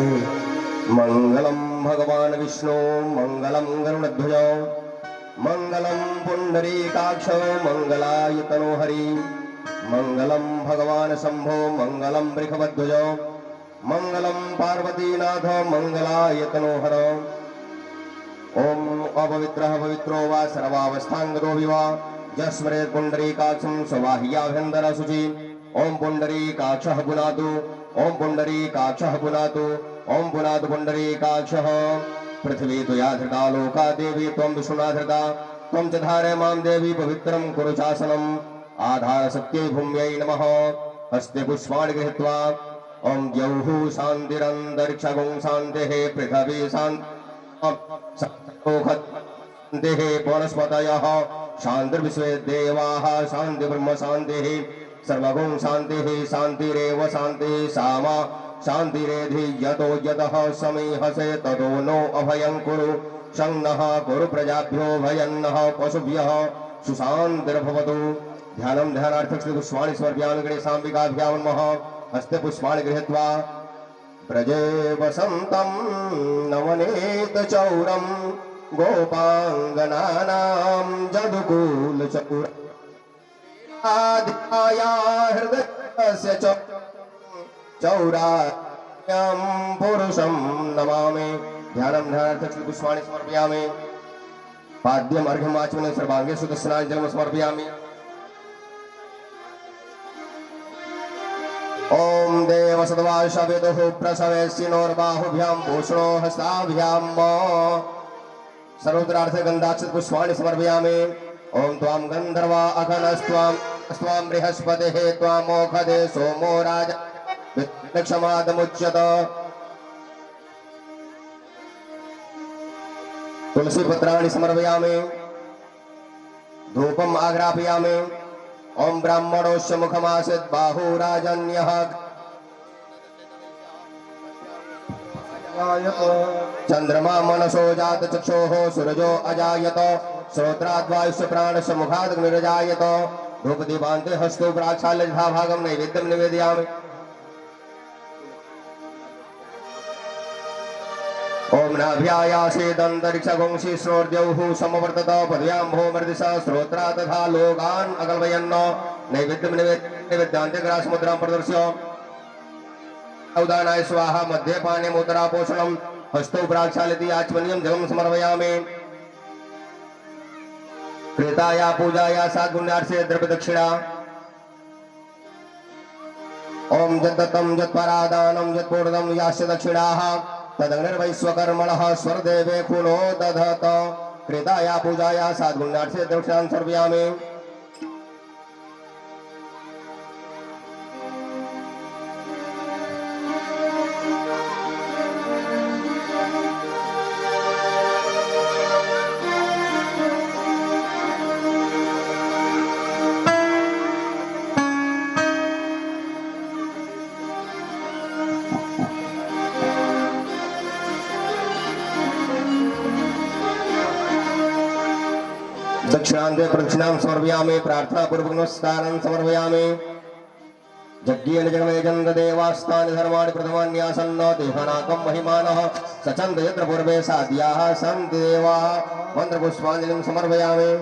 मंगलम भगवान विष्णु मंगलम गरुड़ध्वज मंगलम पुंडरीकाक्ष मंगलायतनो हरि मंगलम भगवान शंभो मंगलम वृषभध्वज मंगलम पार्वतीनाथ मंगलायतनो हर। ओम अपवित्रः पवित्रो वा सर्वावस्थांगतो विवा जस्मरे पुंडरीकाक्षं स्वबाह्याभ्यन्तरं शुचि। ओम पुंडरीकाक्षः पुनातु ओम पुंडरीकाक्षः पुनातु ओम पुनातु पुंडरीकाक्षः। पृथ्वी त्वया धृता लोका देवी त्वं विष्णुना त्वं च धारय मां देवी पवित्रं कुरु शासनम्। आधार सत्यै भूम्यै नमः। हस्ते पुष्पाणि गृहीत्वा ओम द्यौः शान्तिरन्तरिक्षगुं शान्तिः पृथिवी शान्तिः वनस्पतयः शान्तिर्विश्वे देवाः शान्ति ब्रह्म शान्तिः सर्वगुं शान्तिः शान्तिरेव शान्तिः सामा शान्तिरेधि यतो यतः समीहसे ततो नो अभयं कुरु संनः कुरु प्रजाभ्यो भयन्नः पशुभ्यः सुशान्तिर्भवतु। ध्यानं ध्यानार्थं पुष्पाणि समर्पयामि गणेशाम्बिकाभ्यां नमः। हस्ते पुष्पाणि गृहीत्वा व्रजे वसन्तं नवनीतचौरं गोपाङ्गनानां जदुकूलचौरम् आदित्याया हृदयस्य चौरायं पुरुषं नमामि। ध्यानं ध्यानार्थं पुष्पाणि समर्पयामि। पाद्यम् अर्घ्यम् आचमने सर्वाङ्गे सुदर्शनाञ्जलिं समर्पयामि। ओम देव सद्वाशवेदुः प्रसवेशिनोर्बाहुभ्यां पूषणो हस्ताभ्यां सर्वत्रार्थे गन्धाक्षत पुष्पाणि समर्पयामि। ओम त्वां गन्धर्वा अघनस्त्वां स्वां बृहस्पतिः त्वां मोखदे सोमो राजा विक्षमादमुच्यत। तुलसी पत्राणि समर्पयामि। धूपम् आघ्रापयामि। ओम ब्राह्मणोस्य मुखमासीत् बाहुराजन्यः चंद्रमा मनसो जात चक्षुः सूरजो अजायत श्रोत्राद्वायुष्य प्राणस्य मुखादग्निरजायत। धूपदीपान्ते हस्तो प्राक्षाल्य भागं नैवेद्यं निवेदयामि। ओम नाभ्यायासेदन्तरिक्षगुंसि श्रोर्द्यौः समवर्तत पदव्याम्भो मर्दिशा श्रोत्रा तथा लोकान् अकल्पयन् नैवेद्यं निवेद्यान्ते ग्रासमुद्रां प्रदर्श्य उदानाय स्वाहा मध्ये पाने मुद्रापोषणं हस्तौ प्राक्षाल्यति आचमनीयं जलं समर्पयामि। कृताया पूजाया साद्गुण्यार्थे द्रव्यदक्षिणा। ओम यद्दत्तं यत्परादानं यत्पूर्णं यास्य दक्षिणाः तदग्निर्वैश्वकर्मणः स्वरदेवे कुलो दधत। कृताया पूजाया साद्गुण्यार्थे दक्षिणां समर्पयामि। दक्षिणान्ते प्रदक्षिणां समर्पयामि। प्रार्थना पूर्वक नमस्कारं समर्पयामि। यज्ञेन जगमेजन्त देवास्तानि धर्माणि प्रथमान्यासन्न देहानाकं महिमानः सचन्त यत्र पूर्वे साध्याः सन्ति देवाः मन्त्रपुष्पाञ्जलिं समर्पयामि।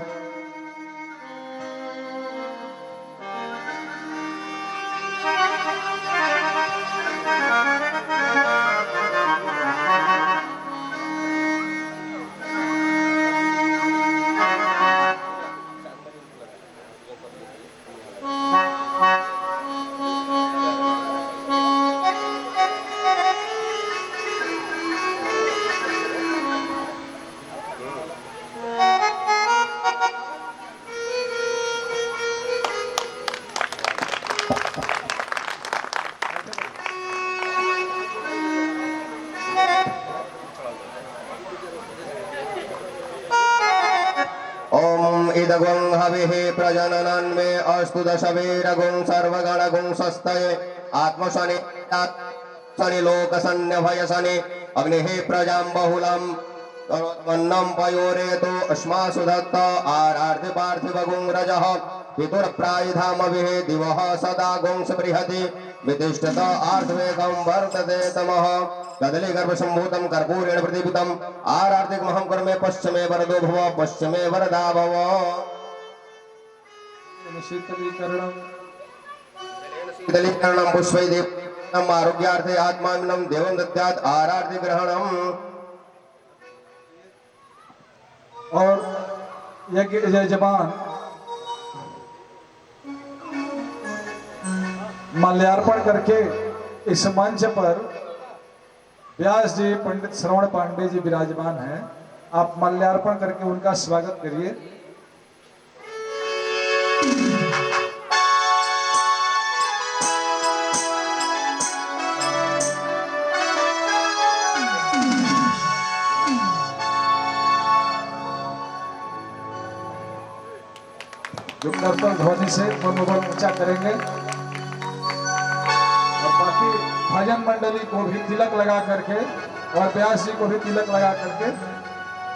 इदगुं हविः प्रजननन् मे अस्तु दशवीरगुं सर्वगणगुं स्वस्तये आत्मशनि शनि लोकसन्न्यभयशनि अग्निः प्रजां बहुलं वन्नं पयोरेतो अस्मासु दत्त आरार्ति पार्थिवगुं रजः पितुर्प्रायधामभिः दिवः सदा गोंस बृहति वितिष्ठत आर्धवेगं वर्तते तमः कदलीगर्भसम्भूतं कर्पूरेण प्रतिभूतम् आरार्तिकमहं कर्मे पश्चिमे वरदो भव पश्चिमे वरदा भव शीतलीकरणं पुष्पैः आरोग्यार्थे आत्मानं देवं दद्यात् आरार्तिग्रहणम् और यज्ञ यजमान माल्यार्पण करके इस मंच पर व्यास जी पंडित श्रवण पांडे जी विराजमान हैं। आप माल्यार्पण करके उनका स्वागत करिए। जो कर्तव्य ध्वनि से मनोबल ऊंचा करेंगे और बाकी भजन मंडली को भी तिलक लगा करके और व्यास जी को भी तिलक लगा करके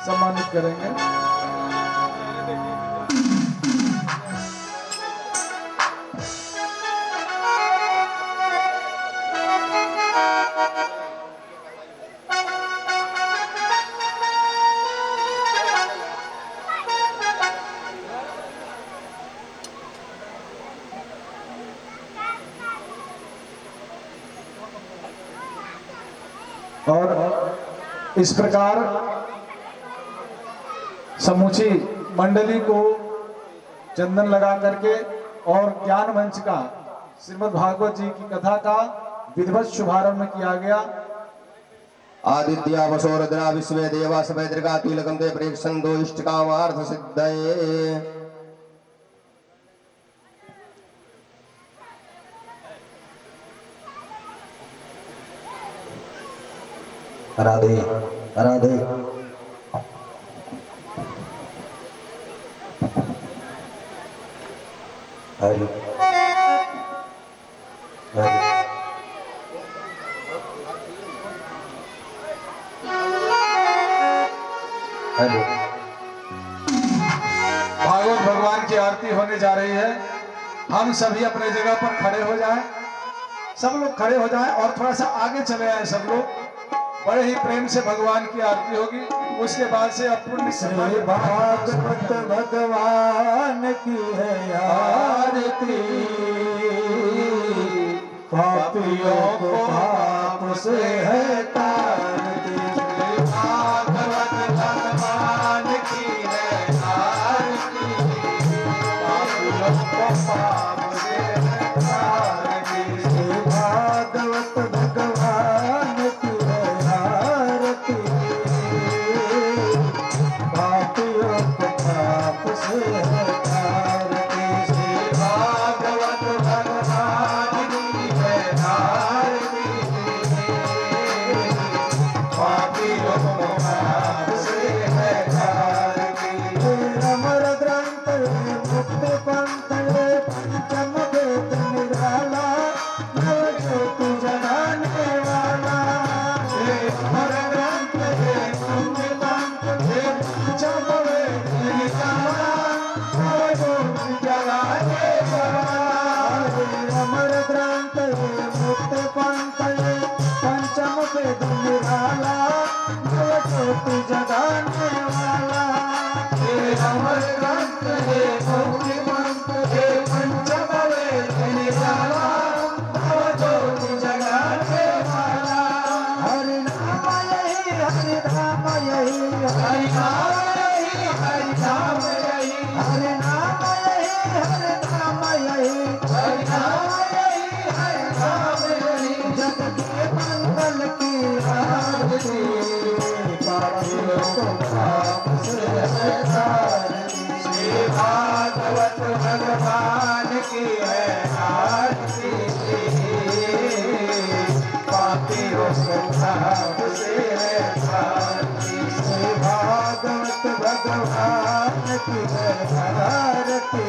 सम्मानित करेंगे। और इस प्रकार समूची मंडली को चंदन लगा करके और ज्ञान मंच का श्रीमद् भागवत जी की कथा का विधिवत शुभारंभ किया गया। आदित्य वसो रुद्रा विश्वे देवा सवैद्रिका तिलकं ते प्रेक्षन्तो इष्टकामार्थ सिद्धये। राधे राधे हरि हरि हरि। भागवत भगवान की आरती होने जा रही है। हम सभी अपने जगह पर खड़े हो जाएं, सब लोग खड़े हो जाएं और थोड़ा सा आगे चले आए। सब लोग बड़े ही प्रेम से भगवान की आरती होगी। उसके बाद से अपूर्ण श्री भागवत भगवान की है आरती, पापियों को पाप से है तारती। श्री भागवत भगवान की है आरती, पापियों को पाप से है तारती। श्री भागवत भगवान की है आरती, पापियों को पाप से है तारती। श्री भागवत भगवान की है आरती, पापियों को पाप से है तारती। अमर ग्रंथ मुक्त पंथ पंचम वेद निराला, नव ज्योति जगाने वाला। अमर ग्रंथ मुक्त पंथ पंचम वेद निराला, नव ज्योति जगाने वाला। अमर ग्रंथ मुक्त पंथ पंचम वेद निराला, नव ज्योति जगाने वाला। अमर ग्रंथ मुक्त पंथ पंचम वेद निराला, नव ज्योति जगाने वाला। हरि नाम यही हरि नाम यही हरि नाम यही हरि नाम यही हरि नाम यही हरि नाम यही हरि नाम यही हरि नाम यही। जग के मंगल की आरती, पापियों को पाप से है तारती। श्री भागवत भगवान की है आरती, पापियों को पाप से है तारती। श्री भागवत भगवान की है आरती,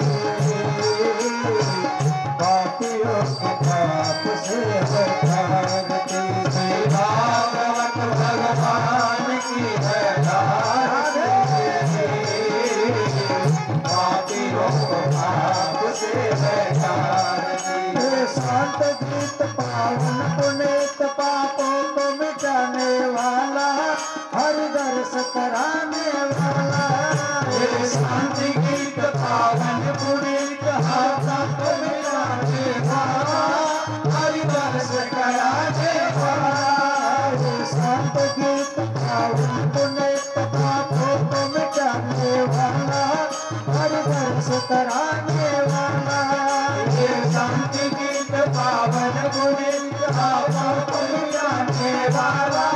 पापियों को पाप से है तारती। श्री भागवत भगवान की है आरती, पापियों को पाप शांति गीत पावन पुनीत हाथा को मिलाने वाला हरि दर्श कराने वाला शांत गीत पावन पुनीत हाथों को मिटाने वाला हरि दर्श कराने वाला ये शांति गीत पावन पुनीत हाथों को मिटाने वाला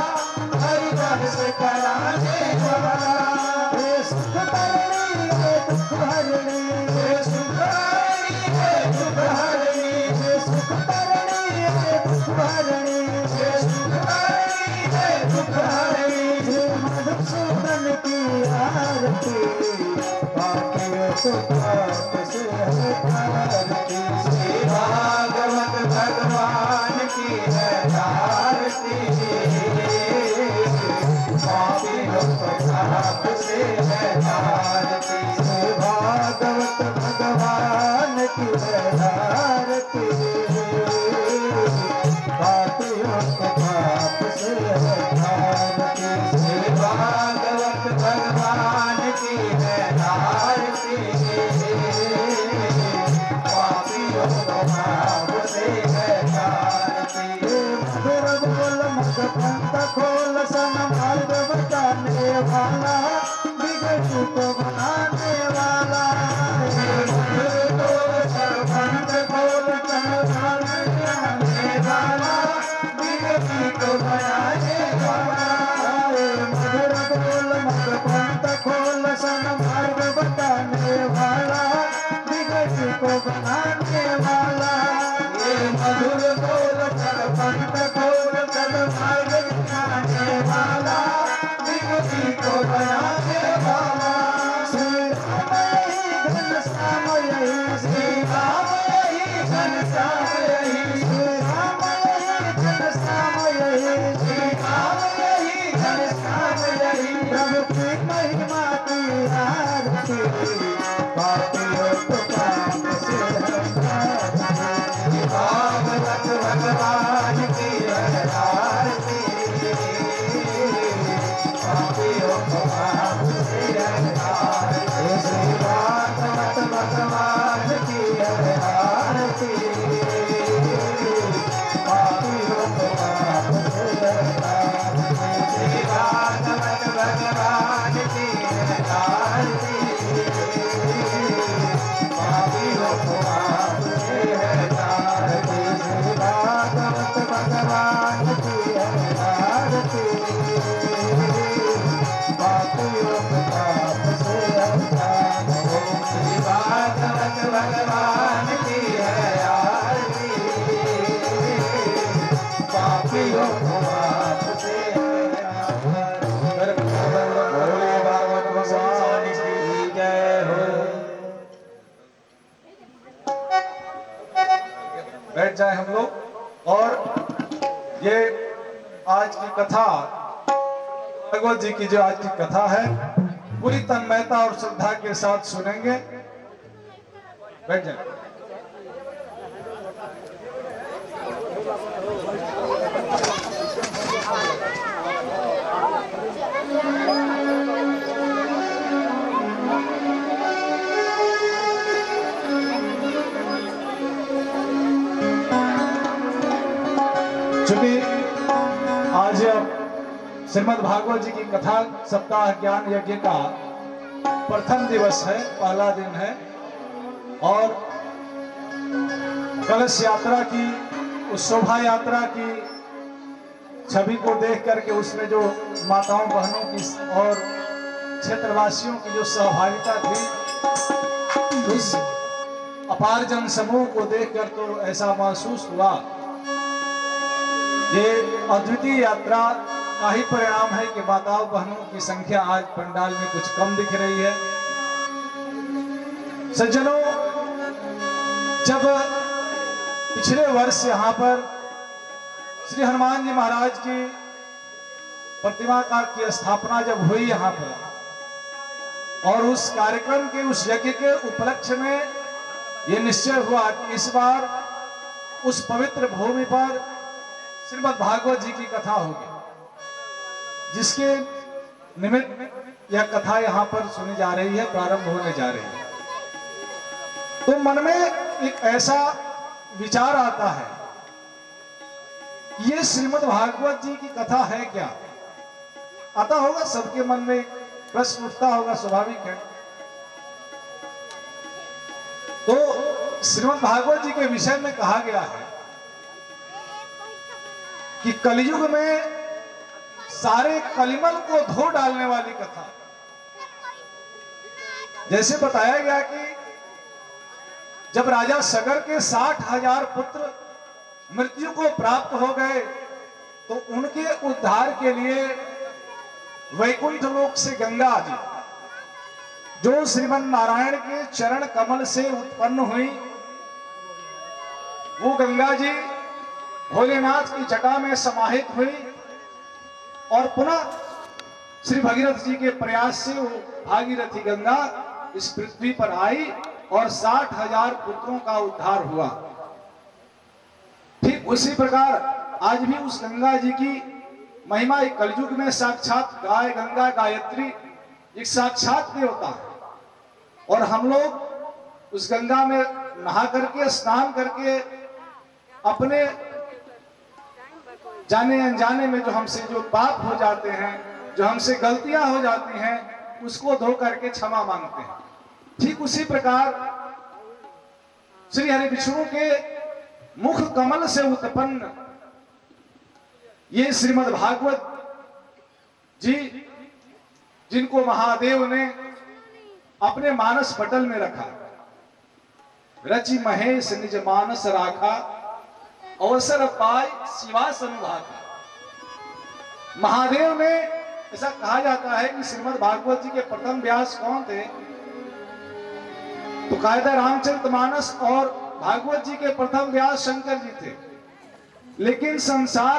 हरि दर्श कराने वाला हे सुख हरणी हे दुख हरणी हे सुख हरणी हे दुख हरणी हे सुख हरणी हे दुख हरणी हे सुख हरणी हे दुख हरणी हे मधुसूदन की आरती पापियों को पाप से हटाती श्री भागवत भगवान की है आरती पापियों को पाप से हटाती श्री भागवत भगवान की है आरती पापियों को पाप से हटाती श्री भागवत भगवान की है आरती पापियों को पाप से हटाती मधुर बोल मत पंथ खोल सन मार्ग बताने वाला बिगड़ी को बनाने वाला मधुर बोल सन पंथ खोल सन मार्ग बताने वाला बिगड़ी को बनाने वाला मधुर बोल मत पंथ खोल सन मार्ग बताने वाला बिगड़ी को बनाने वाला ये मधुर बोल सन पंथ खोल सन मार्ग बताने वाला बिगड़ी को बनाने वाला श्री राम यही घनश्याम यही श्री राम यही घनश्याम यही श्री राम यही घनश्याम यही श्री राम यही घनश्याम यही प्रभु की महिमा की आरती पापियों को पाप से हटाती भागवत भगवान की है आरती पापियों को पाप से हटाती श्री भागवत भगवान की है आरती पापियों को पाप से हटाती श्री भागवत भगवान की है आरती पापियों को पाप से हटाती श्री भागवत भगवान की है आरती पापियों को पाप से हटाती श्री भागवत भगवान की है आरती पापियों को पाप से हटाती भोले भागवत भगवान की जय हो। बैठ जाए हम लोग और ये आज की कथा भगवत जी की जो आज की कथा है पूरी तन्मयता और श्रद्धा के साथ सुनेंगे। बैठ जाए। चूंकि आज श्रीमद् भागवत जी की कथा सप्ताह ज्ञान यज्ञ का प्रथम दिवस है, पहला दिन है और कलश यात्रा की उस शोभा यात्रा की छवि को देख करके उसमें जो माताओं बहनों की और क्षेत्रवासियों की जो सहभागिता थी उस अपार जन समूह को देखकर तो ऐसा महसूस हुआ ये अद्वितीय यात्रा का ही परिणाम है कि माताओं बहनों की संख्या आज पंडाल में कुछ कम दिख रही है। सज्जनों, जब पिछले वर्ष यहाँ पर श्री हनुमान जी महाराज की प्रतिमा की स्थापना जब हुई यहाँ पर और उस कार्यक्रम के उस यज्ञ के उपलक्ष्य में ये निश्चय हुआ कि इस बार उस पवित्र भूमि पर श्रीमद् भागवत जी की कथा होगी, जिसके निमित्त यह कथा यहाँ पर सुनी जा रही है, प्रारंभ होने जा रही है। तो मन में एक ऐसा विचार आता है, ये श्रीमद् भागवत जी की कथा है क्या? आता होगा सबके मन में प्रश्न उठता होगा, स्वाभाविक है। तो श्रीमद् भागवत जी के विषय में कहा गया है कि कलयुग में सारे कलिमल को धो डालने वाली कथा। जैसे बताया गया कि जब राजा सगर के 60,000 पुत्र मृत्यु को प्राप्त हो गए तो उनके उद्धार के लिए वैकुंठ लोक से गंगा जी, जो श्रीमन नारायण के चरण कमल से उत्पन्न हुई, वो गंगा जी भोलेनाथ की जटा में समाहित हुई और पुनः श्री भगीरथ जी के प्रयास से वो भागीरथी गंगा इस पृथ्वी पर आई और 60,000 पुत्रों का उद्धार हुआ। ठीक उसी प्रकार आज भी उस गंगा जी की महिमा एक कलयुग में साक्षात गाय गंगा गायत्री एक साक्षात देवता है और हम लोग उस गंगा में नहा करके स्नान करके अपने जाने अनजाने में जो हमसे जो पाप हो जाते हैं, जो हमसे गलतियां हो जाती हैं, उसको धो करके क्षमा मांगते हैं। ठीक उसी प्रकार श्री हरि विष्णु के मुख कमल से उत्पन्न ये श्रीमद् भागवत जी, जिनको महादेव ने अपने मानस पटल में रखा, रचि महेश निज मानस राखा, अवसर पाई शिवासन भागा। महादेव ने, ऐसा कहा जाता है कि श्रीमद् भागवत जी के प्रथम व्यास कौन थे? तो कायदा रामचरितमानस और भागवत जी के प्रथम व्यास शंकर जी थे, लेकिन संसार